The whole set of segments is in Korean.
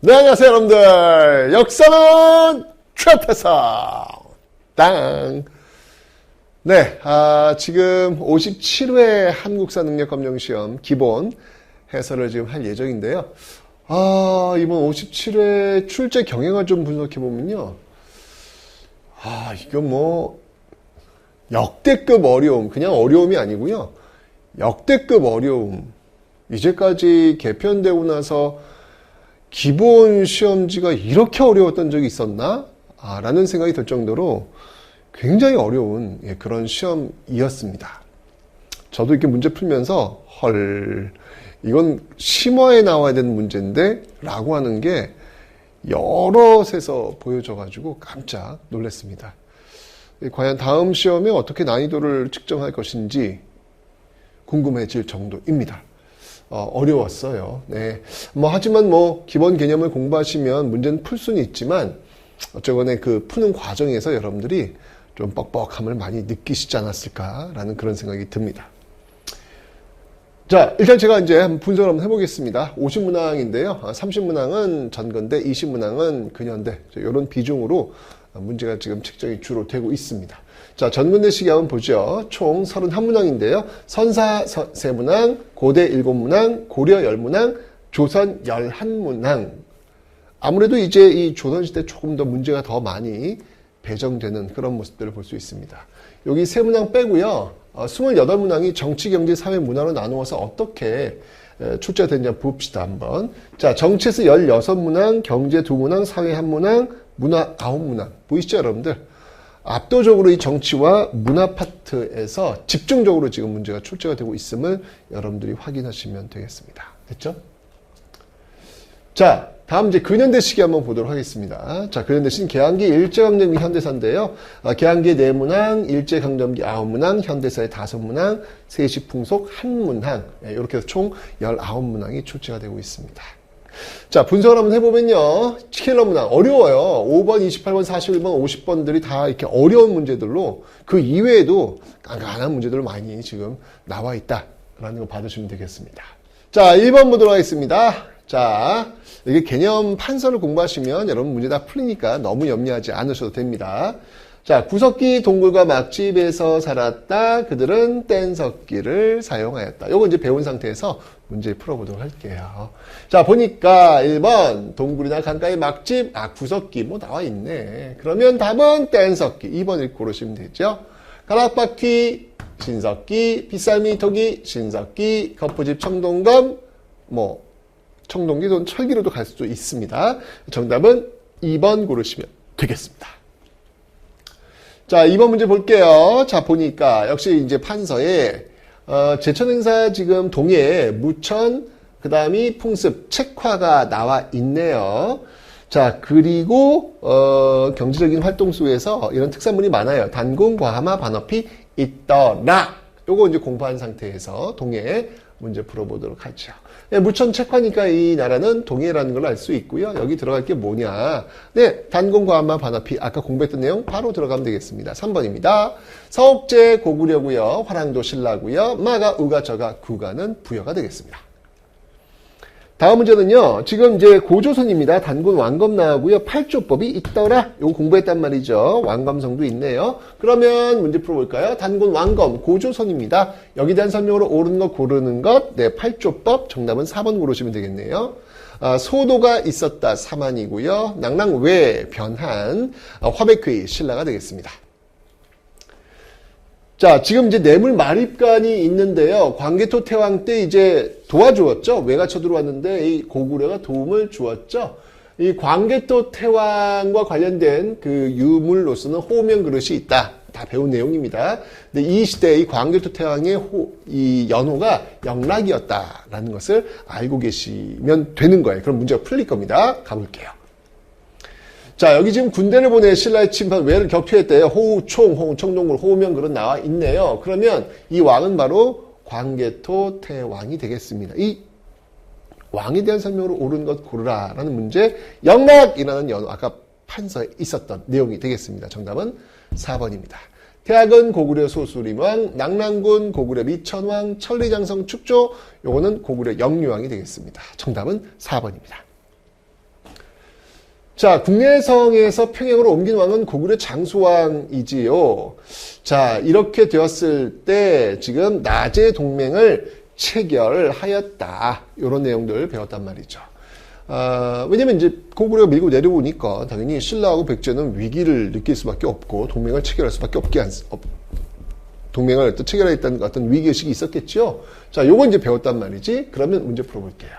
네, 안녕하세요, 여러분들. 역사는 최태성. 땅. 네, 지금 57회 한국사 능력검정시험 기본 해설을 지금 할 예정인데요. 이번 57회 출제 경향을 좀 분석해보면요. 이건 뭐, 역대급 어려움. 그냥 어려움이 아니고요. 역대급 어려움. 이제까지 개편되고 나서 기본 시험지가 이렇게 어려웠던 적이 있었나? 라는 생각이 들 정도로 굉장히 어려운 그런 시험이었습니다. 저도 이렇게 문제 풀면서 이건 심화에 나와야 되는 문제인데 라고 하는 게 여럿에서 보여져가지고 깜짝 놀랐습니다. 과연 다음 시험에 어떻게 난이도를 측정할 것인지 궁금해질 정도입니다. 어려웠어요. 네. 하지만 기본 개념을 공부하시면 문제는 풀 수는 있지만, 어쩌거나 그 푸는 과정에서 여러분들이 좀 뻑뻑함을 많이 느끼시지 않았을까라는 그런 생각이 듭니다. 자, 일단 제가 이제 한번 분석을 한번 해보겠습니다. 50문항인데요. 30문항은 전건대, 20문항은 근현대. 이런 비중으로 문제가 지금 책정이 주로 되고 있습니다. 자, 전근대 시기 한번 보죠. 총 31문항인데요. 선사 3문항, 고대 7문항, 고려 10문항, 조선 11문항. 아무래도 이제 이 조선시대 조금 더 문제가 더 많이 배정되는 그런 모습들을 볼 수 있습니다. 여기 3문항 빼고요. 28문항이 정치, 경제, 사회, 문화로 나누어서 어떻게 출제가 되는지 봅시다, 한번. 자, 정치에서 16문항, 경제 2문항, 사회 1문항, 문화 9문항. 보이시죠, 여러분들? 압도적으로 이 정치와 문화 파트에서 집중적으로 지금 문제가 출제가 되고 있음을 여러분들이 확인하시면 되겠습니다. 됐죠? 자, 다음 이제 근현대 시기 한번 보도록 하겠습니다. 자, 근현대 시기는 개항기, 일제강점기, 현대사인데요. 개항기의 4문항, 일제강점기 9문항, 현대사의 5문항, 세시풍속 1문항. 이렇게 해서 총 19문항이 출제가 되고 있습니다. 자, 분석을 한번 해보면요. 킬러 문항 어려워요. 5번, 28번, 41번, 50번들이 다 이렇게 어려운 문제들로 그 이외에도 깐깐한 문제들 많이 지금 나와 있다라는 거 받으시면 되겠습니다. 자, 1번 보도록 하겠습니다. 자, 이게 개념 판서를 공부하시면 여러분 문제 다 풀리니까 너무 염려하지 않으셔도 됩니다. 자, 구석기 동굴과 막집에서 살았다. 그들은 뗀석기를 사용하였다. 요거 이제 배운 상태에서 문제 풀어보도록 할게요. 자, 보니까 1번 동굴이나 강가의 막집, 구석기 나와 있네. 그러면 답은 뗀석기. 2번 읽고 고르시면 되죠. 가락바퀴, 신석기, 빗살미 토기, 신석기, 거푸집 청동검, 청동기 또는 철기로도 갈 수도 있습니다. 정답은 2번 고르시면 되겠습니다. 자, 2번 문제 볼게요. 자, 보니까 역시 이제 판서에 제천행사 지금 동해, 무천, 그 다음이 풍습, 책화가 나와 있네요. 자, 그리고 경제적인 활동 속에서 이런 특산물이 많아요. 단군, 과하마, 반어피 있더라. 요거 이제 공부한 상태에서 동해 문제 풀어보도록 하죠. 무천 책화니까 이 나라는 동해라는 걸 알 수 있고요. 여기 들어갈 게 뭐냐. 네, 단군, 과하마, 반어피. 아까 공부했던 내용 바로 들어가면 되겠습니다. 3번입니다. 서옥제 고구려고요. 화랑도 신라고요. 마가, 우가, 저가, 구가는 부여가 되겠습니다. 다음 문제는요. 지금 이제 고조선입니다. 단군 왕검 나오고요. 8조법이 있더라. 요거 공부했단 말이죠. 왕검성도 있네요. 그러면 문제 풀어볼까요? 단군 왕검 고조선입니다. 여기에 대한 설명으로 옳은 것 고르는 것. 네, 8조법. 정답은 4번 고르시면 되겠네요. 소도가 있었다. 사만이고요. 낭랑외 변한 화백의 신라가 되겠습니다. 자, 지금 이제 뇌물 마립간이 있는데요. 광개토 태왕 때 이제 도와주었죠. 외가 쳐들어왔는데 이 고구려가 도움을 주었죠. 이 광개토 태왕과 관련된 그 유물로서는 호명 그릇이 있다. 다 배운 내용입니다. 근데 이 시대의 이 광개토 태왕의 이 연호가 영락이었다라는 것을 알고 계시면 되는 거예요. 그럼 문제가 풀릴 겁니다. 가볼게요. 자, 여기 지금 군대를 보내 신라의 침판 외를 격퇴했대요. 호우총, 청동굴, 호우명 그런 나와 있네요. 그러면 이 왕은 바로 광개토 태왕이 되겠습니다. 이 왕에 대한 설명으로 옳은 것 고르라라는 문제, 영락이라는 연호, 아까 판서에 있었던 내용이 되겠습니다. 정답은 4번입니다. 태학은 고구려 소수림왕, 낙랑군 고구려 미천왕, 천리장성 축조, 요거는 고구려 영유왕이 되겠습니다. 정답은 4번입니다. 자, 국내성에서 평양으로 옮긴 왕은 고구려 장수왕이지요. 자, 이렇게 되었을 때 지금 낮의 동맹을 체결하였다. 이런 내용들 배웠단 말이죠. 왜냐면 이제 고구려가 밀고 내려오니까 당연히 신라하고 백제는 위기를 느낄 수밖에 없고 동맹을 체결할 수밖에 동맹을 또 체결하겠다는 어떤 위기의식이 있었겠죠. 자, 요거 이제 배웠단 말이지. 그러면 문제 풀어볼게요.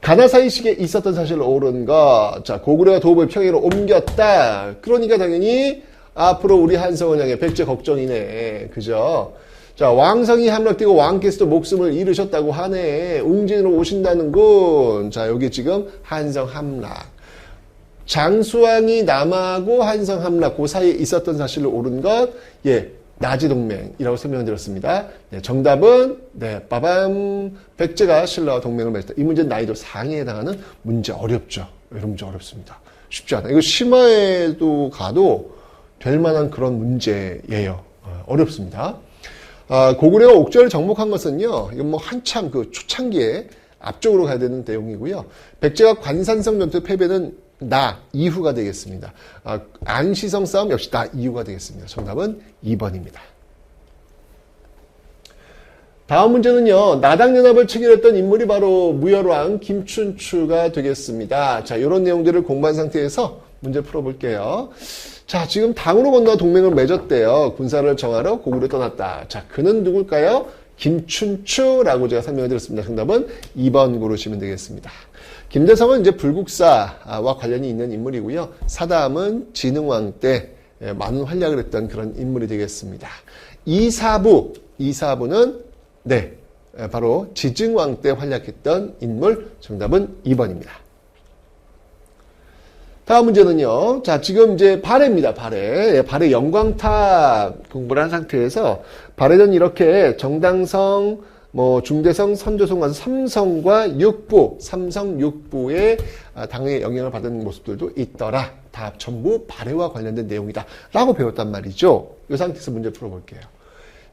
가나사이식에 있었던 사실을 옳은 것. 자, 고구려가 도읍을 평양으로 옮겼다. 그러니까 당연히 앞으로 우리 한성을 향해 백제 걱정이네. 그죠? 자, 왕성이 함락되고 왕께서도 목숨을 잃으셨다고 하네. 웅진으로 오신다는군. 자, 여기 지금 한성 함락. 장수왕이 남하고 한성 함락 그 사이에 있었던 사실을 옳은 것. 예, 나지동맹이라고 설명드렸습니다. 네, 정답은 네, 빠밤. 백제가 신라와 동맹을 맺었다. 이 문제는 난이도 상위에 해당하는 문제 어렵죠. 이런 문제 어렵습니다. 쉽지 않아요. 이거 심화에도 가도 될 만한 그런 문제예요. 어렵습니다. 고구려가 옥저를 정복한 것은요, 이건 뭐 한참 그 초창기에 앞쪽으로 가야 되는 내용이고요. 백제가 관산성 전투 패배는 나 이후가 되겠습니다. 안시성 싸움 역시 나 이후가 되겠습니다. 정답은 2번입니다. 다음 문제는요, 나당연합을 체결했던 인물이 바로 무열왕 김춘추가 되겠습니다. 자, 이런 내용들을 공부한 상태에서 문제 풀어볼게요. 자, 지금 당으로 건너 동맹을 맺었대요. 군사를 정하러 고구려 떠났다. 자, 그는 누굴까요? 김춘추라고 제가 설명을 드렸습니다. 정답은 2번 고르시면 되겠습니다. 김대성은 이제 불국사와 관련이 있는 인물이고요. 사담은 진흥왕 때 많은 활약을 했던 그런 인물이 되겠습니다. 이사부는 네, 바로 지증왕 때 활약했던 인물. 정답은 2번입니다. 다음 문제는요. 자, 지금 이제 발해입니다. 발해. 발해 영광탑 공부를 한 상태에서 발해는 이렇게 정당성, 중대성, 선조성 가서 삼성과 육부, 삼성 육부의 당의 영향을 받은 모습들도 있더라. 다 전부 발해와 관련된 내용이다. 라고 배웠단 말이죠. 이 상태에서 문제 풀어볼게요.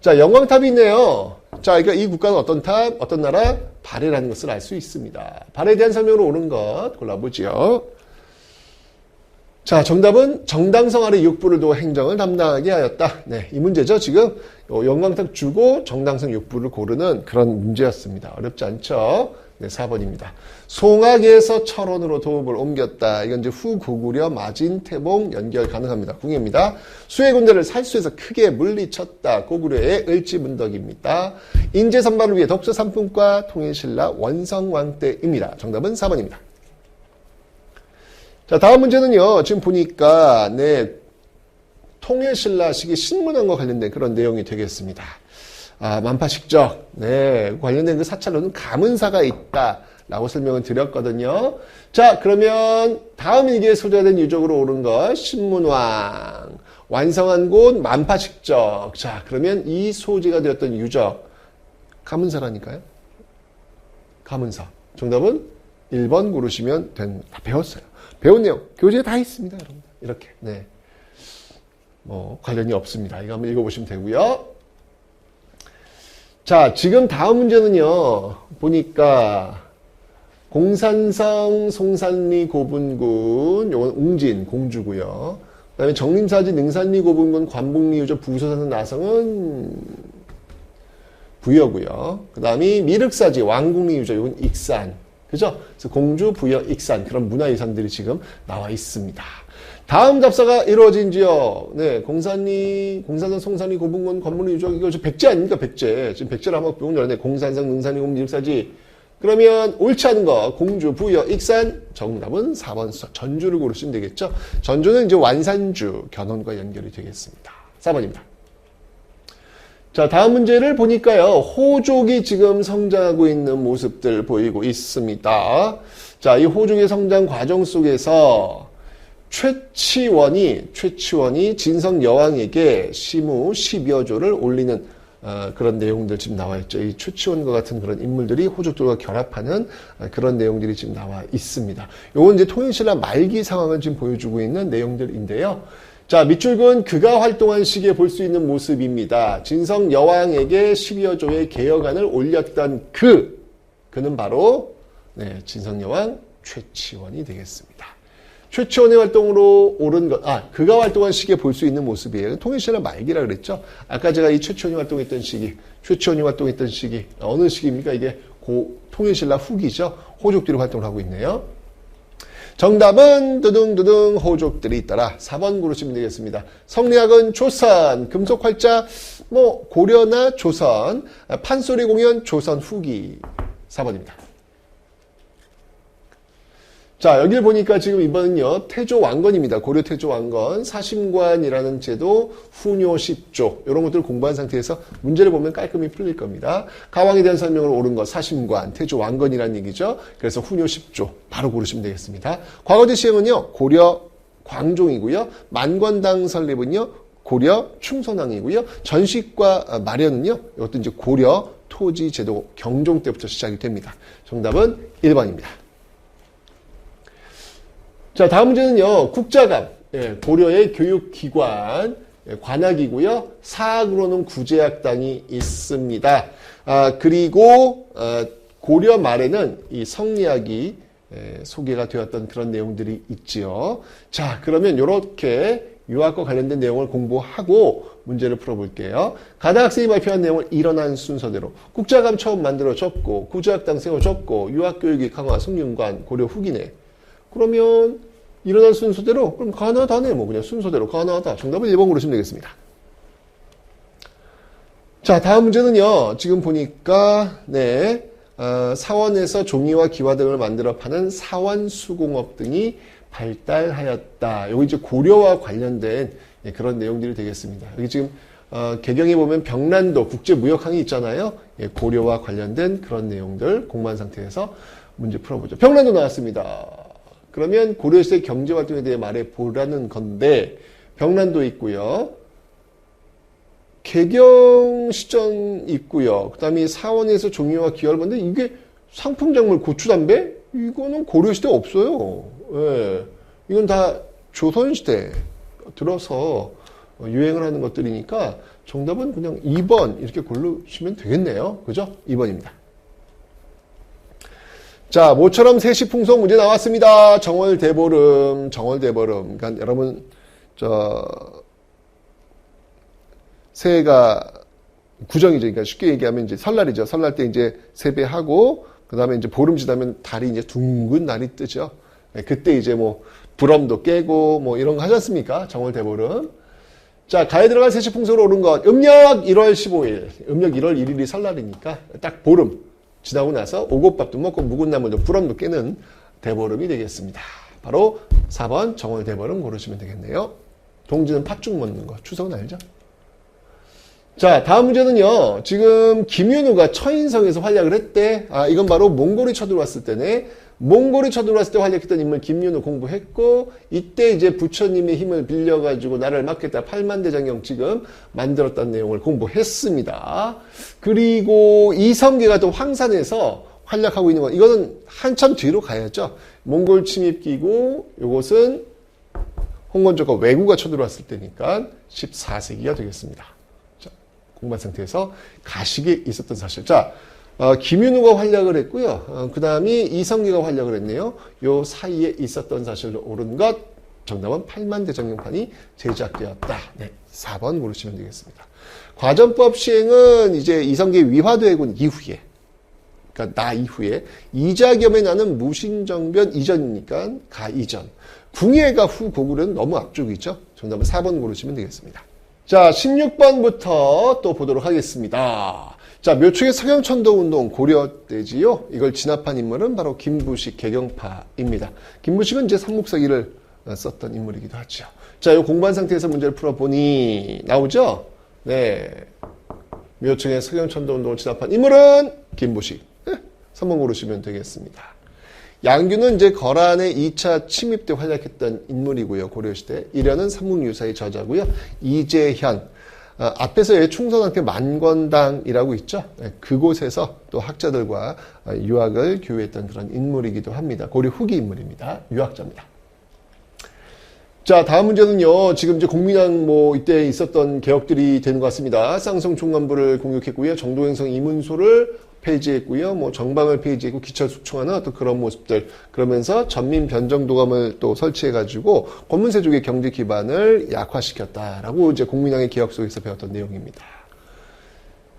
자, 영광탑이 있네요. 자, 그러니까 이 국가는 어떤 탑, 어떤 나라? 발해라는 것을 알 수 있습니다. 발해에 대한 설명으로 옳은 것 골라보죠. 자, 정답은 정당성 아래 육부를 두고 행정을 담당하게 하였다. 네, 이 문제죠. 지금 영광탑 주고 정당성 육부를 고르는 그런 문제였습니다. 어렵지 않죠? 네, 4번입니다. 송악에서 철원으로 도읍을 옮겼다. 이건 이제 후고구려 마진 태봉 연결 가능합니다. 궁예입니다. 수의 군대를 살수에서 크게 물리쳤다. 고구려의 을지문덕입니다. 인재 선발을 위해 독서 삼품과 통일신라 원성왕 때입니다. 정답은 4번입니다. 자, 다음 문제는요, 지금 보니까, 네, 통일신라 시기 신문왕과 관련된 그런 내용이 되겠습니다. 만파식적, 네, 관련된 그 사찰로는 가문사가 있다. 라고 설명을 드렸거든요. 자, 그러면 다음 일기에 소개된 유적으로 옳은 것, 신문왕. 완성한 곳, 만파식적. 자, 그러면 이 소재가 되었던 유적, 가문사라니까요? 가문사. 정답은 1번 고르시면 됩니다. 배웠어요. 배운 내용, 교재에 다 있습니다, 여러분. 이렇게, 네. 관련이 없습니다. 이거 한번 읽어보시면 되고요. 자, 지금 다음 문제는요, 보니까, 공산성, 송산리, 고분군, 요건 웅진, 공주고요. 그 다음에 정림사지, 능산리, 고분군, 관복리, 유저, 부소산, 나성은 부여고요. 그 다음에 미륵사지, 왕궁리, 유저, 요건 익산. 그죠? 그래서 공주, 부여, 익산, 그런 문화유산들이 지금 나와 있습니다. 다음 답사가 이루어진 지역, 네, 공산성, 송산리, 고분군, 관복리, 유저, 이거 백제 아닙니까, 백제. 지금 백제를 한번 배운 줄 알았네. 공산성, 능산리, 고분, 미륵사지. 그러면 옳지 않은 거, 공주, 부여, 익산. 정답은 4번 전주를 고르시면 되겠죠. 전주는 이제 완산주, 견훤과 연결이 되겠습니다. 4번입니다. 자, 다음 문제를 보니까요, 호족이 지금 성장하고 있는 모습들 보이고 있습니다. 자, 이 호족의 성장 과정 속에서 최치원이 진성 여왕에게 시무 10여 조를 올리는 그런 내용들 지금 나와 있죠. 이 최치원과 같은 그런 인물들이 호족들과 결합하는 그런 내용들이 지금 나와 있습니다. 요건 이제 통일신라 말기 상황을 지금 보여주고 있는 내용들인데요. 자, 밑줄은 그가 활동한 시기에 볼 수 있는 모습입니다. 진성 여왕에게 10여 조의 개혁안을 올렸던 그는 바로 네, 진성 여왕 최치원이 되겠습니다. 최초원의 활동으로 옳은 것, 그가 활동한 시기에 볼 수 있는 모습이에요. 통일신라 말기라 그랬죠. 아까 제가 이 최초원이 활동했던 시기, 최초원이 활동했던 시기, 어느 시기입니까? 이게 통일신라 후기죠. 호족들이 활동을 하고 있네요. 정답은 두둥두둥 호족들이 있더라. 4번 고르시면 되겠습니다. 성리학은 조선, 금속활자 고려나 조선, 판소리 공연 조선 후기. 4번입니다. 자, 여기를 보니까 지금 이번은요, 태조 왕건입니다. 고려 태조 왕건, 사심관이라는 제도, 후뇨 10조, 이런 것들을 공부한 상태에서 문제를 보면 깔끔히 풀릴 겁니다. 가왕에 대한 설명을 옳은 것, 사심관, 태조 왕건이라는 얘기죠. 그래서 후뇨 10조, 바로 고르시면 되겠습니다. 과거제 시행은요, 고려 광종이고요. 만관당 설립은요, 고려 충선왕이고요. 전식과 마련은요, 이것도 이제 고려 토지 제도 경종 때부터 시작이 됩니다. 정답은 1번입니다. 자, 다음 문제는요, 국자감, 고려의 교육기관, 관악이고요. 사학으로는 구제학당이 있습니다. 그리고 고려 말에는 이 성리학이 소개가 되었던 그런 내용들이 있지요. 자, 그러면 이렇게 유학과 관련된 내용을 공부하고 문제를 풀어볼게요. 가다 학생이 발표한 내용을 일어난 순서대로 국자감 처음 만들어졌고 구제학당 세워졌고 유학교육이 강화 성균관 고려 후기네. 그러면 일어난 순서대로 그럼 가나다네. 그냥 순서대로 가나다. 정답은 1번 고르시면 되겠습니다. 자, 다음 문제는요. 지금 보니까 사원에서 종이와 기와 등을 만들어 파는 사원수공업 등이 발달하였다. 여기 이제 고려와 관련된 그런 내용들이 되겠습니다. 여기 지금 개경에 보면 병란도 국제무역항이 있잖아요. 고려와 관련된 그런 내용들 공부한 상태에서 문제 풀어보죠. 병란도 나왔습니다. 그러면 고려시대 경제활동에 대해 말해보라는 건데 병란도 있고요. 개경시전 있고요. 그 다음에 사원에서 종이와 기와를 봤는데 이게 상품작물 고추담배? 이거는 고려시대 없어요. 이건 다 조선시대 들어서 유행을 하는 것들이니까 정답은 그냥 2번 이렇게 고르시면 되겠네요. 그죠? 2번입니다. 자, 모처럼 세시풍속 문제 나왔습니다. 정월대보름. 그러니까 여러분, 새해가 구정이죠. 그러니까 쉽게 얘기하면 이제 설날이죠. 설날 때 이제 세배하고, 그 다음에 이제 보름 지나면 달이 이제 둥근 날이 뜨죠. 그때 이제 불엄도 깨고, 이런 거 하지 않습니까? 정월대보름. 자, 가에 들어갈 세시풍속으로 오른 것. 음력 1월 15일. 음력 1월 1일이 설날이니까 딱 보름. 지나고 나서 오곡밥도 먹고 묵은 나물도 불엄도 깨는 대보름이 되겠습니다. 바로 4번 정월대보름 고르시면 되겠네요. 동지는 팥죽 먹는 거. 추석은 알죠? 자, 다음 문제는요. 지금 김윤우가 처인성에서 활약을 했대. 이건 바로 몽골이 쳐들어왔을 때네. 몽골이 쳐들어왔을 때 활약했던 인물 김윤우 공부했고 이때 이제 부처님의 힘을 빌려가지고 나라를 맡겠다 8만대장경 지금 만들었다는 내용을 공부했습니다. 그리고 이성계가 또 황산에서 활약하고 있는 건 이거는 한참 뒤로 가야죠. 몽골 침입기고 이것은 홍건조가 왜구가 쳐들어왔을 때니까 14세기가 되겠습니다. 자, 공부한 상태에서 가식이 있었던 사실. 자, 김윤우가 활약을 했고요. 그 다음에 이성계가 활약을 했네요. 요 사이에 있었던 사실로 옳은 것. 정답은 8만대장경판이 제작되었다. 4번 고르시면 되겠습니다. 과전법 시행은 이제 이성계 위화도해군 이후에, 그러니까 나 이후에 이자겸에 나는 무신정변 이전이니까 가 이전. 궁예가 후 고구려는 너무 앞쪽이죠. 정답은 4번 고르시면 되겠습니다. 자, 16번부터 또 보도록 하겠습니다. 자, 묘충의 서경천도운동 고려 때지요. 이걸 진압한 인물은 바로 김부식 개경파입니다. 김부식은 이제 삼국사기를 썼던 인물이기도 하죠. 자, 이 공부한 상태에서 문제를 풀어보니 나오죠? 네. 묘충의 서경천도운동을 진압한 인물은 김부식. 3번 고르시면 되겠습니다. 양규는 이제 거란의 2차 침입 때 활약했던 인물이고요. 고려시대. 이련은 삼국유사의 저자고요. 이재현. 앞에서 충선학교 만권당이라고 있죠. 그곳에서 또 학자들과 유학을 교류했던 그런 인물이기도 합니다. 고려 후기 인물입니다. 유학자입니다. 자, 다음 문제는요. 지금 이제 공민왕 이때 있었던 개혁들이 되는 것 같습니다. 쌍성 총관부를 공격했고요. 정도행성 이문소를 폐지했고요. 뭐 정방을 폐지했고 기철 숙청하는 어떤 그런 모습들. 그러면서 전민 변정도감을 또 설치해가지고 권문세족의 경제 기반을 약화시켰다라고 이제 국민왕의 개혁 속에서 배웠던 내용입니다.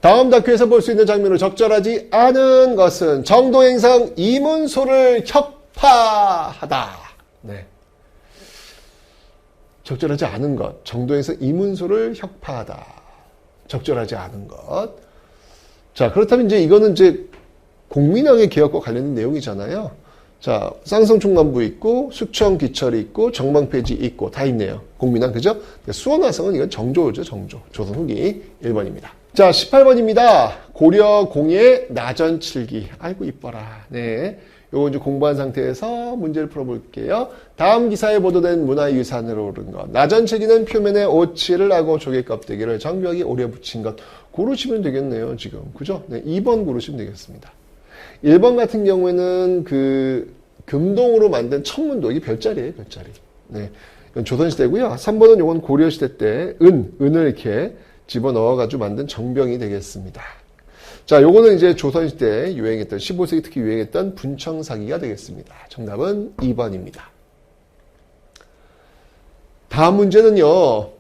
다음 다큐에서 볼 수 있는 장면으로 적절하지 않은 것은 정도행성 이문소를 혁파하다. 네. 적절하지 않은 것. 정도행성 이문소를 혁파하다. 적절하지 않은 것. 자, 그렇다면 이제 이거는 이제 국민왕의 개혁과 관련된 내용이잖아요. 자, 쌍성충남부 있고, 숙청 기철이 있고, 정방폐지 있고, 다 있네요. 국민왕, 그죠? 수원화성은 이건 정조죠, 정조. 조선 후기 1번입니다. 자, 18번입니다. 고려 공예 나전칠기. 아이고, 이뻐라. 네. 요거 이제 공부한 상태에서 문제를 풀어볼게요. 다음 기사에 보도된 문화유산으로 오른 것. 나전칠기는 표면에 오칠을 하고 조개 껍데기를 정교하게 오려 붙인 것. 고르시면 되겠네요, 지금. 그죠? 네, 2번 고르시면 되겠습니다. 1번 같은 경우에는 그 금동으로 만든 천문도. 이게 별자리예요, 별자리. 네. 이건 조선시대고요. 3번은 요건 고려시대 때 은을 이렇게 집어넣어가지고 만든 정병이 되겠습니다. 자, 요거는 이제 조선시대 유행했던, 15세기 특히 유행했던 분청사기가 되겠습니다. 정답은 2번입니다. 다음 문제는요,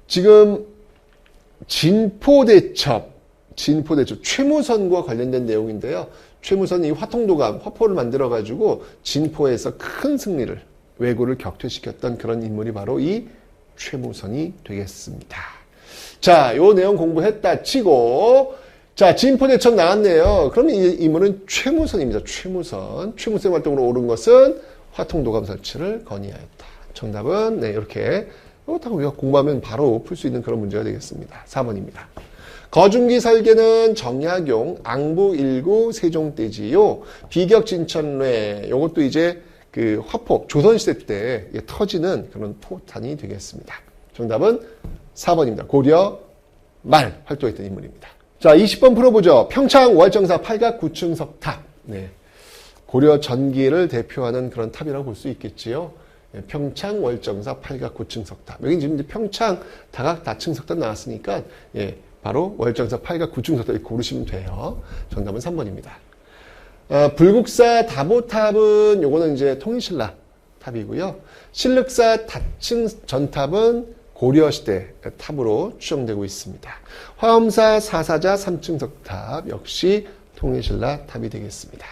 지금 진포대첩, 최무선과 관련된 내용인데요. 최무선이 화통도감, 화포를 만들어가지고 진포에서 큰 승리를, 왜구를 격퇴시켰던 그런 인물이 바로 이 최무선이 되겠습니다. 자, 요 내용 공부했다 치고, 자, 진포대첩 나왔네요. 그러면 이 인물은 최무선입니다. 최무선. 최무선 활동으로 옳은 것은 화통도감 설치를 건의하였다. 정답은, 네, 이렇게. 이렇다고 우리가 공부하면 바로 풀 수 있는 그런 문제가 되겠습니다. 4번입니다. 거중기 설계는 정약용, 앙부일구, 세종대지요. 비격진천례. 요것도 이제 그 화폭, 조선시대 때 터지는 그런 포탄이 되겠습니다. 정답은 4번입니다. 고려 말 활동했던 인물입니다. 자, 20번 풀어보죠. 평창 월정사 팔각 9층 석탑. 네. 고려 전기를 대표하는 그런 탑이라고 볼 수 있겠지요. 네, 평창 월정사 팔각 9층 석탑. 여기 지금 이제 평창 다각 다층 석탑 나왔으니까, 예, 바로 월정사 팔각 9층 석탑 고르시면 돼요. 정답은 3번입니다. 불국사 다보탑은 요거는 이제 통일신라 탑이고요. 신륵사 다층 전탑은 고려시대 탑으로 추정되고 있습니다. 화엄사 사사자 3층 석탑 역시 통일신라 탑이 되겠습니다.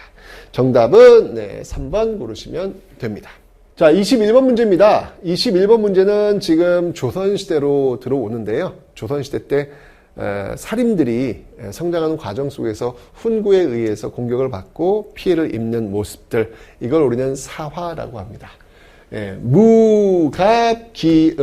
정답은 네, 3번 고르시면 됩니다. 자, 21번 문제입니다. 21번 문제는 지금 조선시대로 들어오는데요. 조선시대 때 사림들이 성장하는 과정 속에서 훈구에 의해서 공격을 받고 피해를 입는 모습들, 이걸 우리는 사화라고 합니다. 무갑기을이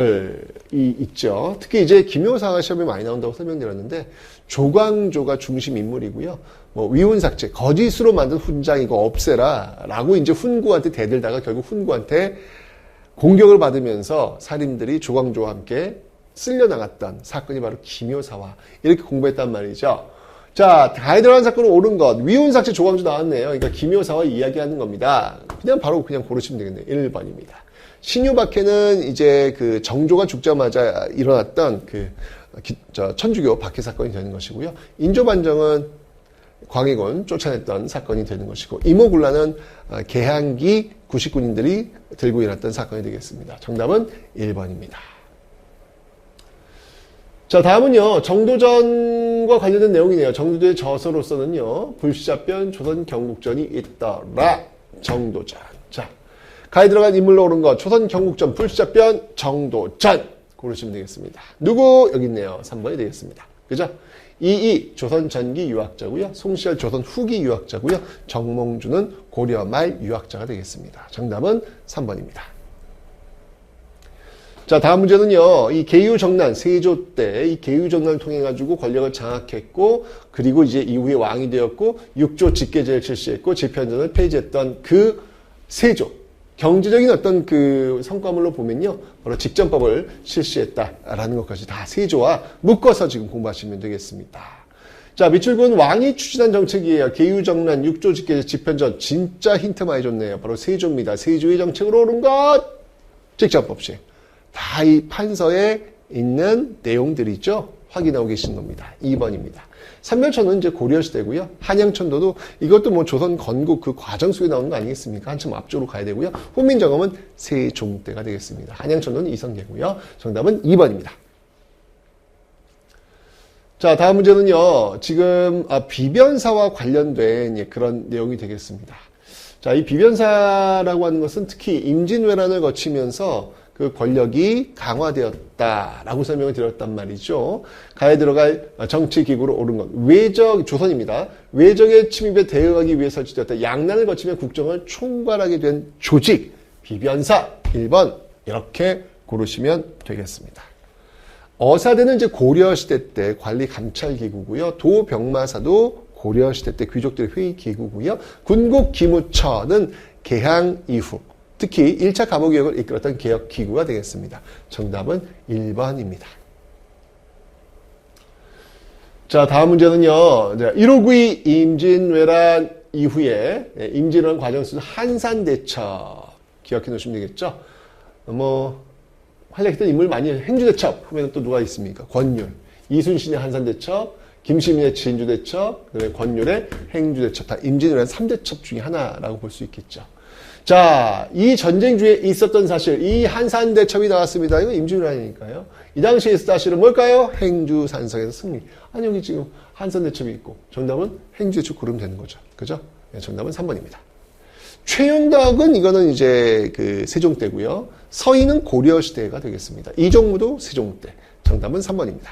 있죠. 특히 이제 기묘사화 시험에 많이 나온다고 설명드렸는데, 조광조가 중심 인물이고요. 뭐 위훈삭제, 거짓으로 만든 훈장 이거 없애라 라고 이제 훈구한테 대들다가 결국 훈구한테 공격을 받으면서 사림들이 조광조와 함께 쓸려나갔던 사건이 바로 기묘사화. 이렇게 공부했단 말이죠. 자, 가이드라는 사건을 옳은 것. 위훈삭제 조광조 나왔네요. 그러니까 기묘사화 이야기하는 겁니다. 그냥 바로 그냥 고르시면 되겠네요. 1번입니다. 신유박해는 이제 그 정조가 죽자마자 일어났던 천주교 박해 사건이 되는 것이고요. 인조반정은 광해군 쫓아냈던 사건이 되는 것이고, 이모군란은 개항기 구식군인들이 들고 일어났던 사건이 되겠습니다. 정답은 1번입니다. 자, 다음은요, 정도전과 관련된 내용이네요. 정도전의 저서로서는요, 불시잡변 조선 경국전이 있더라. 정도전. 자, 가에 들어간 인물로 오른 것, 조선 경국전, 불시잡변, 정도전. 고르시면 되겠습니다. 누구? 여기 있네요. 3번이 되겠습니다. 그죠? 이이 조선 전기 유학자고요. 송시열 조선 후기 유학자고요. 정몽주는 고려 말 유학자가 되겠습니다. 정답은 3번입니다. 자, 다음 문제는요, 이 계유정난, 세조 때 이 계유정난을 통해 가지고 권력을 장악했고, 그리고 이제 이후에 왕이 되었고, 육조 직계제를 실시했고, 제편전을 폐지했던 그 세조. 경제적인 어떤 그 성과물로 보면요, 바로 직전법을 실시했다라는 것까지 다 세조와 묶어서 지금 공부하시면 되겠습니다. 자, 미출군 왕이 추진한 정책이에요. 계유정난, 육조 직계제, 집현전. 진짜 힌트 많이 줬네요. 바로 세조입니다. 세조의 정책으로 오른 것, 직전법 시행. 다 이 판서에 있는 내용들이죠. 확인하고 계신 겁니다. 2번입니다. 삼별천은 이제 고려시대고요. 한양천도도 이것도 뭐 조선 건국 그 과정 속에 나오는 거 아니겠습니까? 한참 앞쪽으로 가야 되고요. 훈민정음은 세종 때가 되겠습니다. 한양천도는 이성계고요. 정답은 2번입니다. 자, 다음 문제는요. 지금 비변사와 관련된 그런 내용이 되겠습니다. 자, 이 비변사라고 하는 것은 특히 임진왜란을 거치면서 그 권력이 강화되었다라고 설명을 드렸단 말이죠. 가에 들어갈 정치기구로 오른 것. 조선입니다. 외적의 침입에 대응하기 위해 설치되었다. 양난을 거치며 국정을 총괄하게 된 조직. 비변사 1번 이렇게 고르시면 되겠습니다. 어사대는 이제 고려시대 때 관리 감찰기구고요. 도병마사도 고려시대 때 귀족들의 회의기구고요. 군국기무처는 개항 이후 특히 1차 감호개혁을 이끌었던 개혁기구가 되겠습니다. 정답은 1번입니다. 자, 다음 문제는요. 1592 임진왜란 이후에 임진왜란 과정 속에서 한산대첩 기억해 놓으시면 되겠죠. 활약했던 인물 많이 행주대첩 하면 또 누가 있습니까? 권율. 이순신의 한산대첩, 김시민의 진주대첩, 그다음에 권율의 행주대첩. 다 임진왜란 3대첩 중에 하나라고 볼 수 있겠죠. 자, 이 전쟁 중에 있었던 사실, 이 한산대첩이 나왔습니다. 이거 임진왜란이니까요. 이 당시에 있었던 사실은 뭘까요? 행주산성에서 승리. 아니, 여기 지금 한산대첩이 있고, 정답은 행주대첩 고르면 되는 거죠. 그죠? 네, 정답은 3번입니다. 최윤덕은 이거는 이제 그 세종 때고요. 서희는 고려 시대가 되겠습니다. 이종무도 세종 때. 정답은 3번입니다.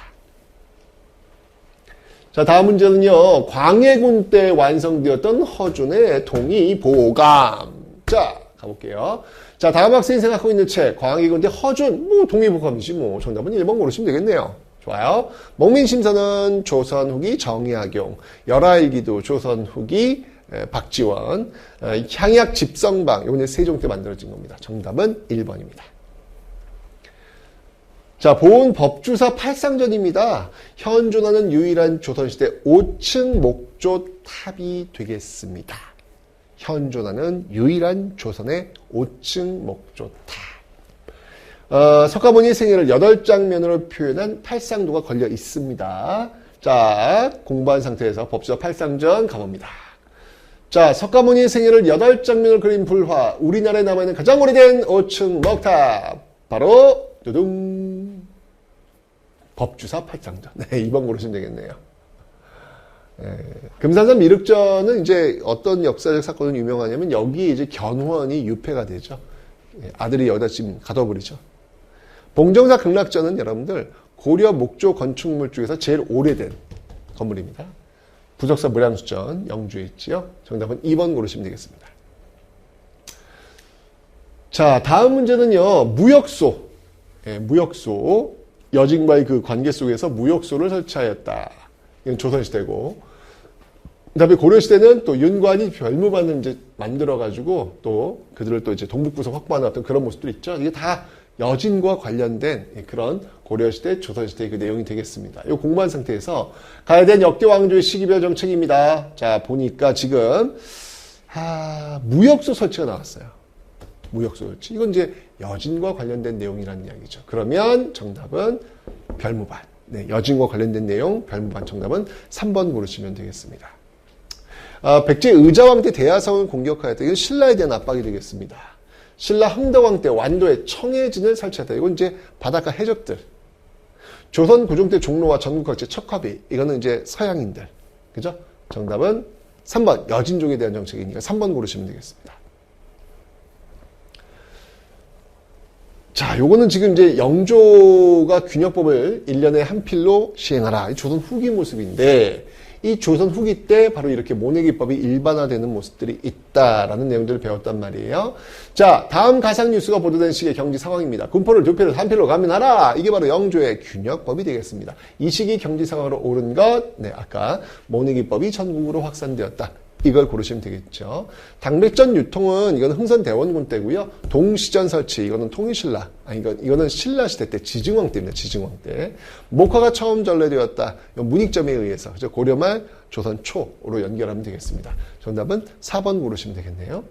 자, 다음 문제는요. 광해군 때 완성되었던 허준의 동의보감. 자, 가볼게요. 자, 다음 학생이 생각하고 있는 책. 광해군 때 허준. 동의보감이지 뭐. 정답은 1번 고르시면 되겠네요. 좋아요. 목민심서는 조선 후기 정약용. 열하일기도 조선 후기 박지원, 향약 집성방, 이건 세종 때 만들어진 겁니다. 정답은 1번입니다. 자, 보은 법주사 팔상전입니다. 현존하는 유일한 조선시대 5층 목조 탑이 되겠습니다. 현존하는 유일한 조선의 5층 목조 탑. 석가모니 생애를 8장면으로 표현한 팔상도가 걸려 있습니다. 자, 공부한 상태에서 법주사 팔상전 가봅니다. 자, 석가모니 생애를 8장면을 그린 불화. 우리나라에 남아있는 가장 오래된 5층 먹탑. 바로, 두둥. 법주사 팔상전. 네, 2번 고르시면 되겠네요. 금산산 미륵전은 이제 어떤 역사적 사건이 유명하냐면 여기에 이제 견훤이 유폐가 되죠. 아들이 여기다 지금 가둬버리죠. 봉정사 극락전은 여러분들 고려 목조 건축물 중에서 제일 오래된 건물입니다. 부적사 무량수전 영주에 있지요. 정답은 2번 고르시면 되겠습니다. 자, 다음 문제는요. 무역소. 무역소. 여진과의 그 관계 속에서 무역소를 설치하였다. 이건 조선시대고. 그 다음에 고려시대는 또 윤관이 별무반을 이제 만들어가지고 또 그들을 또 이제 동북부서 확보하는 어떤 그런 모습들이 있죠. 이게 다 여진과 관련된 그런 고려시대, 조선시대의 그 내용이 되겠습니다. 이 공부한 상태에서 가야 된 역대 왕조의 시기별 정책입니다. 자, 보니까 지금, 무역소 설치가 나왔어요. 무역소 설치. 이건 이제 여진과 관련된 내용이라는 이야기죠. 그러면 정답은 별무반. 네, 여진과 관련된 내용, 별무반. 정답은 3번 고르시면 되겠습니다. 백제 의자왕 때 대하성을 공격하였다. 이건 신라에 대한 압박이 되겠습니다. 신라 흥덕왕 때 완도에 청해진을 설치했다. 이건 이제 바닷가 해적들. 조선 고종 때 종로와 전국 각지 척화비. 이거는 이제 서양인들. 그죠? 정답은 3번. 여진족에 대한 정책이니까 3번 고르시면 되겠습니다. 자, 요거는 지금 이제 영조가 균역법을 1년에 한 필로 시행하라. 이 조선 후기 모습인데, 이 조선 후기 때 바로 이렇게 모내기법이 일반화되는 모습들이 있다라는 내용들을 배웠단 말이에요. 자, 다음 가상 뉴스가 보도된 시기의 경제 상황입니다. 군포를 2필로 3필로 감면하라. 이게 바로 영조의 균역법이 되겠습니다. 이 시기 경제 상황으로 옳은 것, 네, 아까 모내기법이 전국으로 확산되었다. 이걸 고르시면 되겠죠. 당백전 유통은 이건 흥선대원군 때고요. 동시전 설치 이거는 통일신라. 이거는 신라 시대 때 지증왕 때입니다. 지증왕 때. 목화가 처음 전래되었다. 문익점에 의해서 그죠? 고려말 조선 초로 연결하면 되겠습니다. 정답은 4번 고르시면 되겠네요.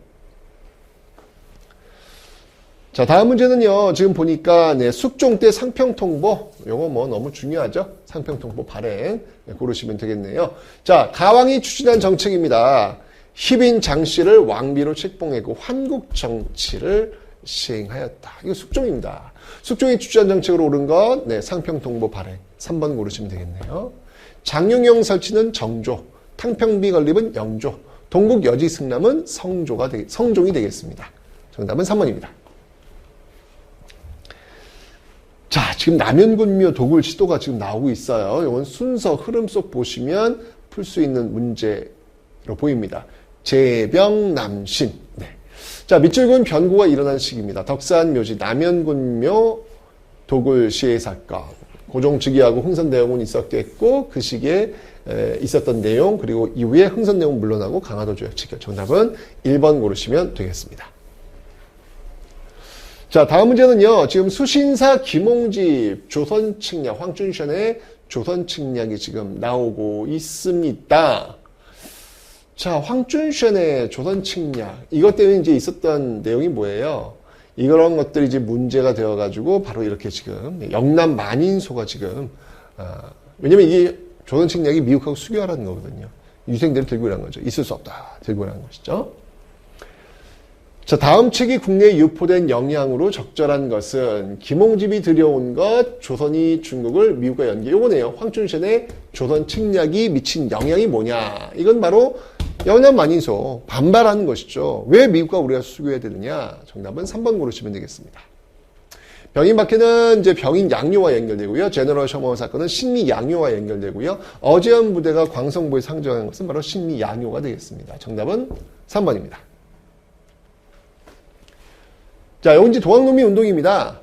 자, 다음 문제는요. 지금 보니까 네, 숙종 때 상평통보, 요거 뭐 너무 중요하죠. 상평통보 발행 네, 고르시면 되겠네요. 자, 가왕이 추진한 정책입니다. 희빈 장씨를 왕비로 책봉하고 환국 정치를 시행하였다. 이거 숙종입니다. 숙종이 추진한 정책으로 옳은 것, 네, 상평통보 발행 3번 고르시면 되겠네요. 장룡영 설치는 정조, 탕평비 건립은 영조, 동국 여지 승남은 성종이 되겠습니다. 정답은 3번입니다. 자, 지금 남연군묘 도굴 시도가 지금 나오고 있어요. 이건 순서 흐름 속 보시면 풀 수 있는 문제로 보입니다. 제병남신. 네. 자, 밑줄근 변고가 일어난 시기입니다. 덕산묘지 남연군묘 도굴 시해 사건. 고종즉위하고 흥선대원군이 있었겠고 그 시기에 있었던 내용 그리고 이후에 흥선대원군 물러나고 강화도 조약 체결. 정답은 1번 고르시면 되겠습니다. 자, 다음 문제는요. 지금 수신사 김홍집 조선칙략 황춘션의 조선칙략이 지금 나오고 있습니다. 자, 황춘션의 조선칙략 이것 때문에 이제 있었던 내용이 뭐예요? 이런 것들이 이제 문제가 되어가지고 바로 이렇게 지금 영남 만인소가 지금 왜냐면 이게 조선칙략이 미국하고 수교하라는 거거든요. 유생들을 들고 일한 거죠. 있을 수 없다. 들고 일한 것이죠. 자, 다음 책이 국내에 유포된 영향으로 적절한 것은 김홍집이 들여온 것, 조선이 중국을 미국과 연계. 요거네요. 황춘션의 조선 침략이 미친 영향이 뭐냐. 이건 바로 영남 만인소 반발하는 것이죠. 왜 미국과 우리가 수교해야 되느냐. 정답은 3번 고르시면 되겠습니다. 병인박해는 이제 병인 양요와 연결되고요. 제너럴 셔머 사건은 신미 양요와 연결되고요. 어제현 부대가 광성부에 상정한 것은 바로 신미 양요가 되겠습니다. 정답은 3번입니다. 자, 이건 이제 동학농민 운동입니다.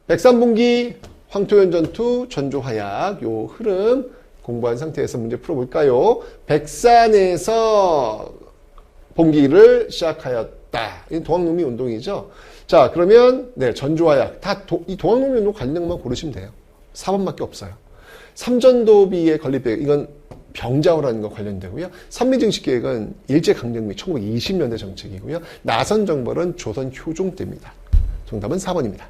백삼분기, 황토현 전투, 전조화약, 요 흐름 공부한 상태에서 문제 풀어볼까요? 백산에서 봉기를 시작하였다. 이건 동학농민 운동이죠. 자, 그러면, 네, 전조화약. 이 동학농민 운동 관련된 것만 고르시면 돼요. 4번밖에 없어요. 삼전도비의 건립계획, 이건 병자호라는 거 관련되고요. 산미증식계획은 일제강점기 1920년대 정책이고요. 나선정벌은 조선 효종 때입니다. 정답은 4번입니다.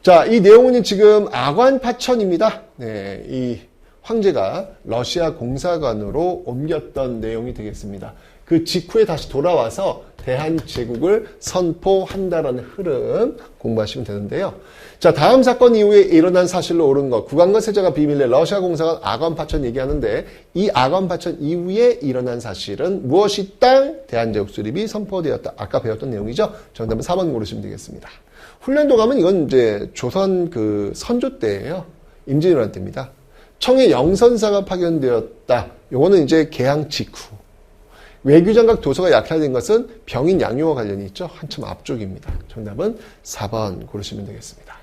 자, 이 내용은 지금 아관파천입니다. 네, 이 황제가 러시아 공사관으로 옮겼던 내용이 되겠습니다. 그 직후에 다시 돌아와서 대한제국을 선포한다라는 흐름 공부하시면 되는데요. 자, 다음 사건 이후에 일어난 사실로 옳은 것. 국왕과 세자가 비밀리에 러시아 공사관 아관파천 얘기하는데 이 아관파천 이후에 일어난 사실은 무엇이 땅 대한제국 수립이 선포되었다. 아까 배웠던 내용이죠. 정답은 4번 고르시면 되겠습니다. 훈련도 가면 이건 이제 조선 그 선조 때예요. 임진왜란 때입니다. 청해 영선사가 파견되었다. 요거는 이제 개항 직후. 외교장각 도서가 약화된 것은 병인 양요와 관련이 있죠. 한참 앞쪽입니다. 정답은 4번 고르시면 되겠습니다.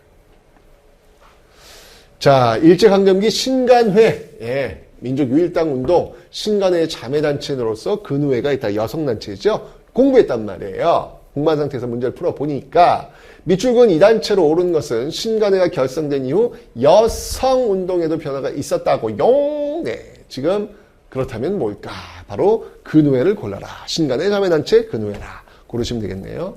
자, 일제강점기 신간회, 예, 민족유일당 운동, 신간회 자매단체로서 근우회가 있다. 여성단체죠. 공부했단 말이에요. 공부한 상태에서 문제를 풀어보니까 밑줄근 이 단체로 오른 것은 신간회가 결성된 이후 여성운동에도 변화가 있었다고요. 네, 지금 그렇다면 뭘까? 바로 근우회를 골라라. 신간회 자매단체 근우회라. 고르시면 되겠네요.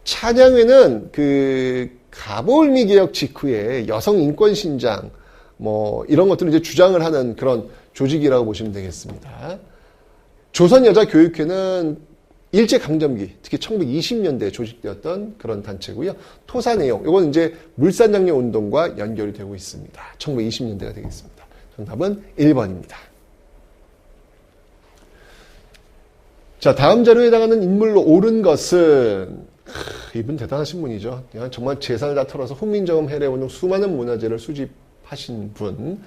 찬양회는 그 가보울미 개혁 직후에 여성 인권 신장 뭐 이런 것들을 이제 주장을 하는 그런 조직이라고 보시면 되겠습니다. 조선여자교육회는 일제강점기, 특히 1920년대에 조직되었던 그런 단체고요. 토사내용, 이건 이제 물산장려 운동과 연결이 되고 있습니다. 1920년대가 되겠습니다. 정답은 1번입니다. 자, 다음 자료에 해당하는 인물로 옳은 것은 이분 대단하신 분이죠. 정말 재산을 다 털어서 훈민정음 해례운동 수많은 문화재를 수집하신 분.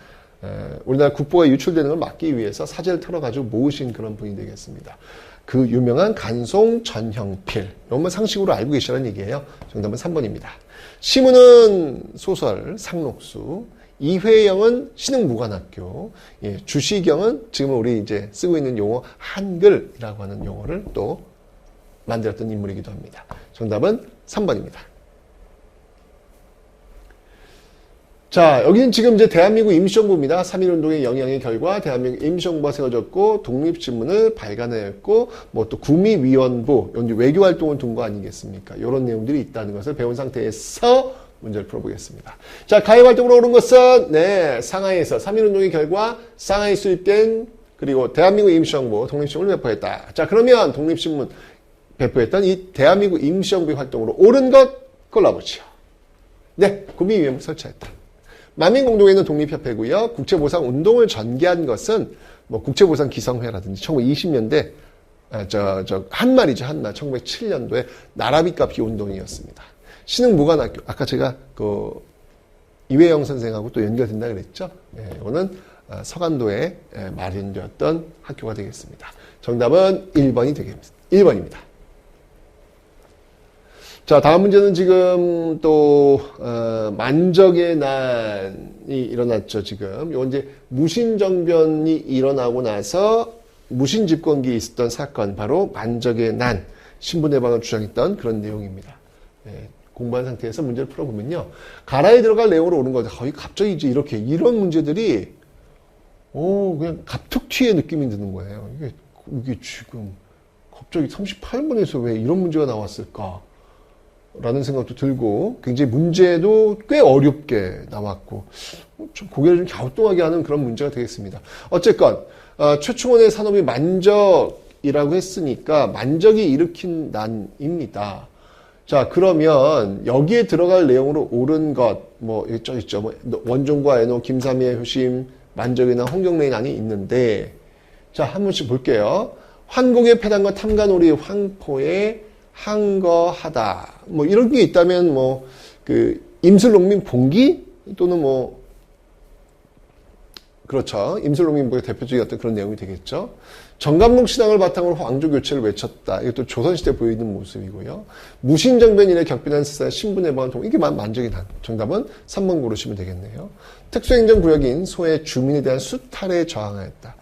우리나라 국보가 유출되는 걸 막기 위해서 사재를 털어가지고 모으신 그런 분이 되겠습니다. 그 유명한 간송 전형필. 이것만 상식으로 알고 계시라는 얘기예요. 정답은 3번입니다. 시문은 소설 상록수. 이회영은 신흥무관학교, 예, 주시경은 지금 우리 이제 쓰고 있는 용어 한글이라고 하는 용어를 또 만들었던 인물이기도 합니다. 정답은 3번입니다. 자, 여기는 지금 이제 대한민국 임시정부입니다. 3.1운동의 영향의 결과 대한민국 임시정부가 세워졌고, 독립신문을 발간하였고, 뭐 또 구미위원부, 여기 외교활동을 둔 거 아니겠습니까? 이런 내용들이 있다는 것을 배운 상태에서 문제를 풀어보겠습니다. 자, 가해활동으로 오른 것은, 네, 상하이에서 3.1운동의 결과, 상하이 수립된, 그리고 대한민국 임시정부, 독립신문을 배포했다. 자, 그러면 독립신문 배포했던 이 대한민국 임시정부의 활동으로 옳은 것 골라보죠. 네, 구미위원부 설치했다. 만민공동회는 독립협회고요. 국제보상운동을 전개한 것은 뭐 국제보상기성회라든지 1920년대 한말이죠. 한말 1907년도에 나라비카 비운동이었습니다. 신흥무관학교 아까 제가 그 이회영 선생하고 또 연결된다 그랬죠. 예, 이거는 서간도에 마련되었던 학교가 되겠습니다. 정답은 1번이 되겠습니다. 1번입니다. 자, 다음 문제는 지금 또 만적의 난이 일어났죠. 지금 이건 이제 무신정변이 일어나고 나서 무신집권기에 있었던 사건, 바로 만적의 난, 신분해방을 주장했던 그런 내용입니다. 네, 공부한 상태에서 문제를 풀어보면요, 가라에 들어갈 내용으로 오는 거죠. 거의 갑자기 이제 이렇게 이런 문제들이 그냥 갑툭튀의 느낌이 드는 거예요. 이게 지금 갑자기 38번에서 왜 이런 문제가 나왔을까? 라는 생각도 들고, 굉장히 문제도 꽤 어렵게 나왔고, 좀 고개를 좀 갸우뚱하게 하는 그런 문제가 되겠습니다. 어쨌건, 최충원의 산업이 만적이라고 했으니까, 만적이 일으킨 난입니다. 자, 그러면, 여기에 들어갈 내용으로 옳은 것, 뭐, 있죠. 뭐, 원종과 애노, 김삼희의 효심, 만적의 난, 홍경래의 난이 있는데, 자, 한 번씩 볼게요. 환국의 패단과 탐관오리 황포의 항거하다. 뭐 이런 게 있다면 뭐 그 임술농민 봉기 또는 뭐 그렇죠. 임술농민 봉기 대표적이었던 그런 내용이 되겠죠. 정감록 신앙을 바탕으로 왕조 교체를 외쳤다. 이것도 조선시대 보이는 모습이고요. 무신정변 이래 격변한 세상 신분해방을 통해 이게 만적의 난. 정답은 3번 고르시면 되겠네요. 특수행정구역인 소의 주민에 대한 수탈에 저항하였다.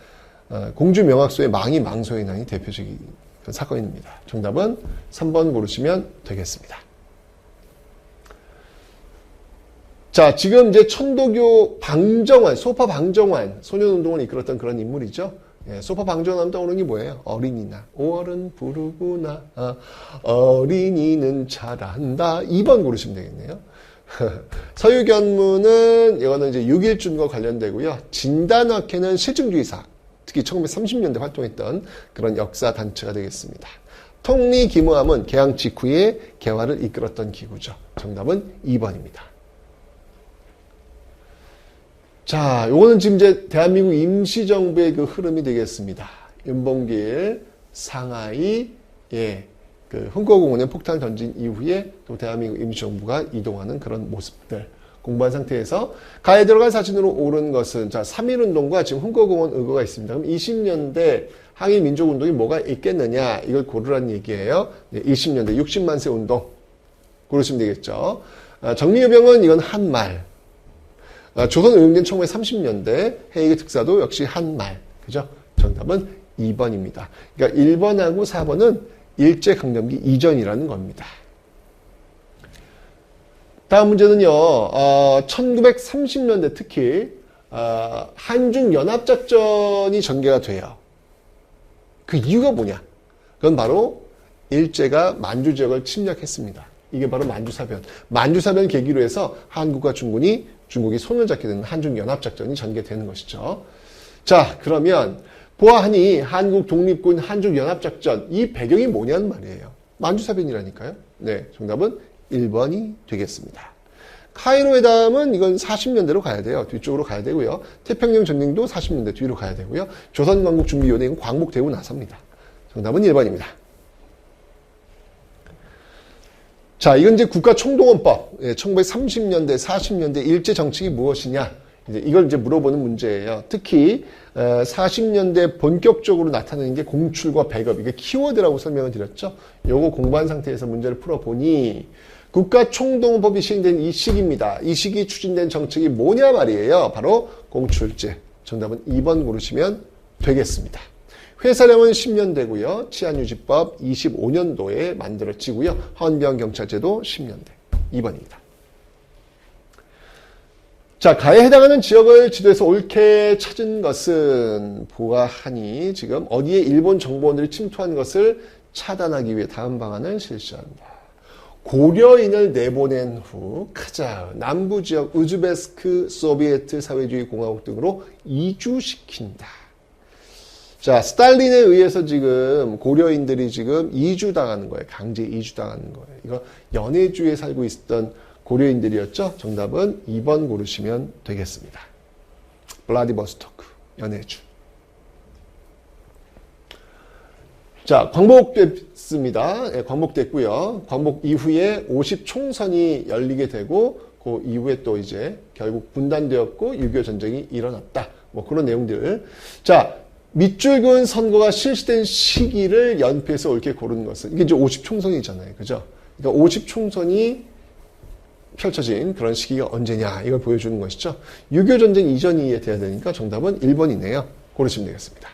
공주 명학소의 망이 망소의 난이 대표적인 사건입니다. 정답은 3번 고르시면 되겠습니다. 자, 지금 이제 천도교 방정환, 소파 방정환, 소년운동을 이끌었던 그런 인물이죠. 예, 소파 방정환 떠오르는 게 뭐예요? 어린이나, 5월은 부르구나, 어린이는 잘한다. 2번 고르시면 되겠네요. 서유견문은, 이거는 이제 6.1준과 관련되고요. 진단학회는 실증주의사. 특히 1930년대 활동했던 그런 역사 단체가 되겠습니다. 통리기무함은 개항 직후에 개화를 이끌었던 기구죠. 정답은 2번입니다. 자, 요거는 지금 이제 대한민국 임시정부의 그 흐름이 되겠습니다. 윤봉길, 상하이, 그 흥국공원에 폭탄을 던진 이후에 또 대한민국 임시정부가 이동하는 그런 모습들. 공부한 상태에서 가에 들어간 사진으로 옳은 것은, 자, 3.1운동과 지금 흥국공원 의거가 있습니다. 그럼 20년대 항일민족운동이 뭐가 있겠느냐, 이걸 고르라는 얘기예요. 네, 20년대 60만세 운동 고르시면 되겠죠. 정리요병은 이건 한말. 조선의용된 1930년대 해외 특사도 역시 한말. 그죠? 정답은 2번입니다. 그러니까 1번하고 4번은 일제강점기 이전이라는 겁니다. 다음 문제는요, 1930년대 특히, 한중연합작전이 전개가 돼요. 그 이유가 뭐냐? 그건 바로 일제가 만주 지역을 침략했습니다. 이게 바로 만주사변. 만주사변 계기로 해서 한국과 중국이 손을 잡게 되는 한중연합작전이 전개되는 것이죠. 자, 그러면 보아하니 한국 독립군 한중연합작전, 이 배경이 뭐냐는 말이에요. 만주사변이라니까요. 네, 정답은 1번이 되겠습니다. 카이로 회담은 이건 40년대로 가야 돼요. 뒤쪽으로 가야 되고요. 태평양 전쟁도 40년대 뒤로 가야 되고요. 조선광복준비위원회 이건 광복되고 나서입니다. 정답은 1번입니다. 자, 이건 이제 국가총동원법. 1930년대, 40년대 일제 정책이 무엇이냐. 이걸 이제 물어보는 문제예요. 특히 40년대 본격적으로 나타나는 게 공출과 배급. 이게 키워드라고 설명을 드렸죠. 요거 공부한 상태에서 문제를 풀어보니 국가총동원법이 시행된 이 시기입니다. 이 시기 추진된 정책이 뭐냐 말이에요. 바로 공출제. 정답은 2번 고르시면 되겠습니다. 회사령은 10년대고요. 치안유지법 25년도에 만들어지고요. 헌병경찰제도 10년대. 2번입니다. 자, 가에 해당하는 지역을 지도에서 옳게 찾은 것은 보아하니 지금 어디에 일본 정보원들이 침투한 것을 차단하기 위해 다음 방안을 실시한다. 고려인을 내보낸 후 카자흐, 남부지역 우즈베스크 소비에트 사회주의 공화국 등으로 이주시킨다. 자, 스탈린에 의해서 지금 고려인들이 지금 이주당하는 거예요. 강제 이주당하는 거예요. 이거 연해주에 살고 있었던 고려인들이었죠. 정답은 2번 고르시면 되겠습니다. 블라디보스토크, 연해주. 자, 광복됐습니다. 예, 광복됐고요. 광복 이후에 50총선이 열리게 되고 그 이후에 또 이제 결국 분단되었고 6.25 전쟁이 일어났다. 뭐 그런 내용들. 자, 밑줄 그은 선거가 실시된 시기를 연표해서 옳게 고르는 것은 이게 이제 50총선이잖아요. 그죠? 그러니까 50총선이 펼쳐진 그런 시기가 언제냐 이걸 보여주는 것이죠. 6.25 전쟁 이전이 돼야 되니까 정답은 1번이네요. 고르시면 되겠습니다.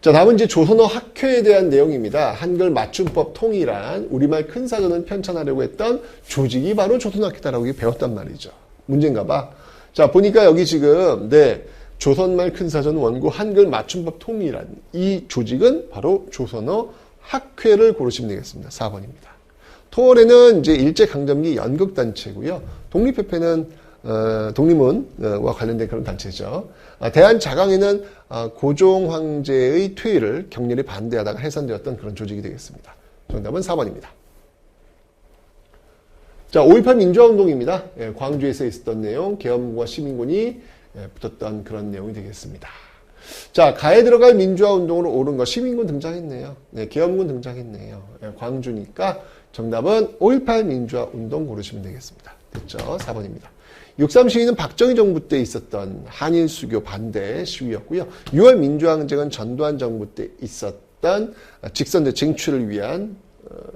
자, 다음은 이제 조선어 학회에 대한 내용입니다. 한글 맞춤법 통일한 우리말 큰 사전을 편찬하려고 했던 조직이 바로 조선학회다라고 배웠단 말이죠. 문제인가 봐. 자, 보니까 여기 지금 조선말 큰 사전 원고 한글 맞춤법 통일한 이 조직은 바로 조선어 학회를 고르시면 되겠습니다. 4번입니다. 토월에는 이제 일제강점기 연극단체고요. 독립협회는 독립문과 관련된 그런 단체죠. 대한자강회는 고종 황제의 퇴위를 격렬히 반대하다가 해산되었던 그런 조직이 되겠습니다. 정답은 4번입니다. 자, 5.18 민주화운동입니다. 광주에서 있었던 내용, 계엄군과 시민군이 붙었던 그런 내용이 되겠습니다. 자, 가에 들어갈 민주화운동으로 옳은 것, 시민군 등장했네요. 네, 계엄군 등장했네요. 광주니까 정답은 5.18 민주화운동 고르시면 되겠습니다. 됐죠? 4번입니다. 6.3 시위는 박정희 정부 때 있었던 한일 수교 반대 시위였고요. 6월 민주항쟁은 전두환 정부 때 있었던 직선제 쟁취를 위한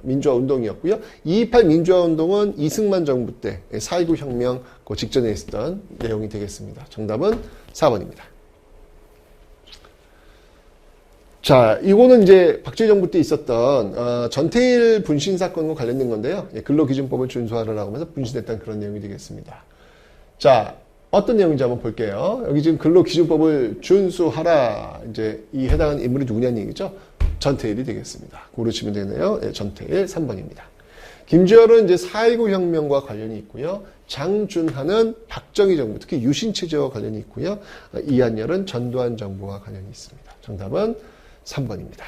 민주화운동이었고요. 2.28 민주화운동은 이승만 정부 때 4.19 혁명 그 직전에 있었던 내용이 되겠습니다. 정답은 4번입니다. 자, 이거는 이제 박정희 정부 때 있었던 전태일 분신 사건과 관련된 건데요. 근로기준법을 준수하라고 하면서 분신했던 그런 내용이 되겠습니다. 자, 어떤 내용인지 한번 볼게요. 여기 지금 근로기준법을 준수하라. 이제 이 해당하는 인물이 누구냐는 얘기죠. 전태일이 되겠습니다. 고르시면 되네요. 네, 전태일 3번입니다. 김주열은 이제 4.19 혁명과 관련이 있고요. 장준하는 박정희 정부, 특히 유신체제와 관련이 있고요. 이한열은 전두환 정부와 관련이 있습니다. 정답은 3번입니다.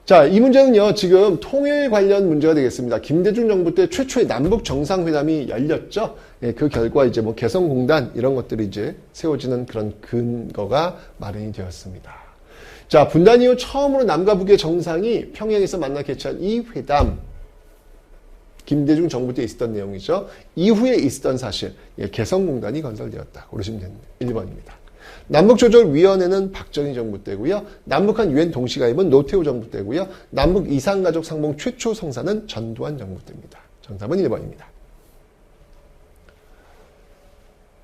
자, 이 문제는요, 지금 통일 관련 문제가 되겠습니다. 김대중 정부 때 최초의 남북 정상회담이 열렸죠. 예, 그 결과 이제 뭐 개성공단 이런 것들이 이제 세워지는 그런 근거가 마련이 되었습니다. 자, 분단 이후 처음으로 남과 북의 정상이 평양에서 만나 개최한 이 회담, 김대중 정부 때 있었던 내용이죠. 이후에 있었던 사실, 예, 개성공단이 건설되었다. 고르시면 됩니다. 1번입니다. 남북조절위원회는 박정희 정부 때고요. 남북한 유엔 동시가입은 노태우 정부 때고요. 남북 이산가족 상봉 최초 성사는 전두환 정부 때입니다. 정답은 1번입니다.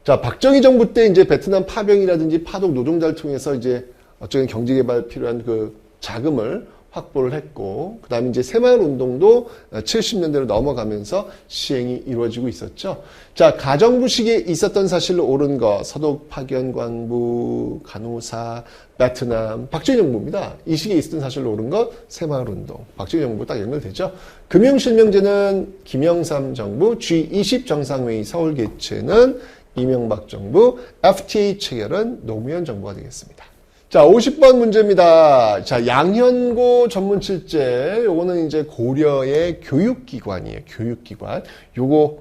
자, 박정희 정부 때 이제 베트남 파병이라든지 파독 노동자를 통해서 이제 어쩌면 경제개발 필요한 그 자금을 확보를 했고, 그 다음에 이제 새마을 운동도 70년대로 넘어가면서 시행이 이루어지고 있었죠. 자, 가정부 시기에 있었던 사실로 옳은 것, 서독 파견 광부, 간호사, 베트남, 박정희 정부입니다. 이 시기에 있었던 사실로 옳은 것, 새마을 운동, 박정희 정부 딱 연결되죠. 금융실명제는 김영삼 정부, G20 정상회의 서울 개최는 이명박 정부, FTA 체결은 노무현 정부가 되겠습니다. 자, 50번 문제입니다. 자, 양현고 전문칠제, 요거는 이제 고려의 교육기관이에요. 교육기관. 요거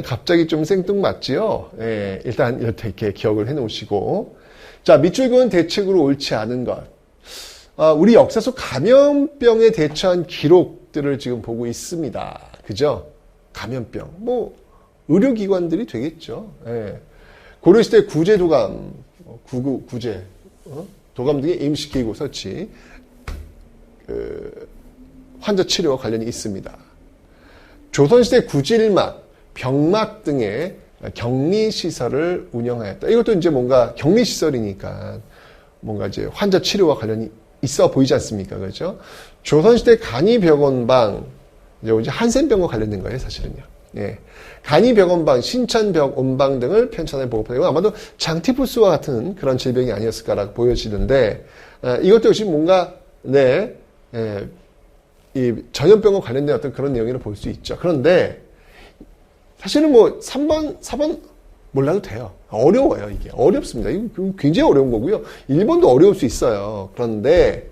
갑자기 좀 생뚱맞지요? 예, 일단 이렇게 기억을 해 놓으시고. 자, 밑줄 그은 대책으로 옳지 않은 것. 우리 역사 속 감염병에 대처한 기록들을 지금 보고 있습니다. 그죠? 감염병. 뭐, 의료기관들이 되겠죠. 예. 고려시대 구제도감, 구제. 도감 등의 임시기구 설치, 환자 치료와 관련이 있습니다. 조선시대 구질막, 병막 등의 격리시설을 운영하였다. 이것도 이제 뭔가 격리시설이니까 뭔가 이제 환자 치료와 관련이 있어 보이지 않습니까? 그렇죠? 조선시대 간이병원방, 이제 한센병과 관련된 거예요, 사실은요. 예. 간이병원방, 신천병원방 등을 편찬해 보고파되고 아마도 장티푸스와 같은 그런 질병이 아니었을까라고 보여지는데 이것도 역시 뭔가 이 전염병과 관련된 어떤 그런 내용이라고 볼 수 있죠. 그런데 사실은 뭐 3번, 4번 몰라도 돼요. 어려워요, 이게. 어렵습니다. 이거 굉장히 어려운 거고요. 1번도 어려울 수 있어요. 그런데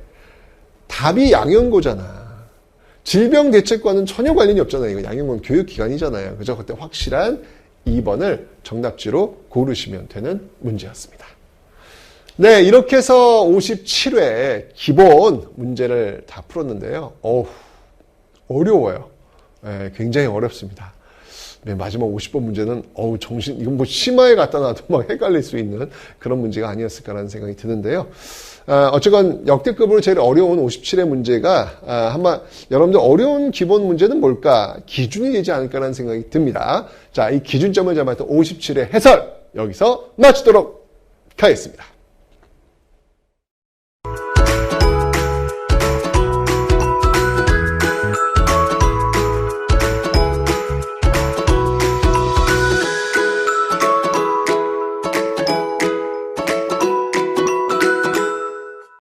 답이 양형고잖아. 질병대책과는 전혀 관련이 없잖아요. 이거 양형고는 교육기관이잖아요. 그죠? 그때 확실한 2번을 정답지로 고르시면 되는 문제였습니다. 네, 이렇게 해서 57회 기본 문제를 다 풀었는데요. 어려워요. 네, 굉장히 어렵습니다. 네, 마지막 50번 문제는 이건 뭐 심화에 갖다 놔도 막 헷갈릴 수 있는 그런 문제가 아니었을까라는 생각이 드는데요. 어쨌건 역대급으로 제일 어려운 57회 문제가 한번 여러분들 어려운 기본 문제는 뭘까? 기준이 되지 않을까라는 생각이 듭니다. 자, 이 기준점을 잡았던 57회 해설 여기서 마치도록 하겠습니다.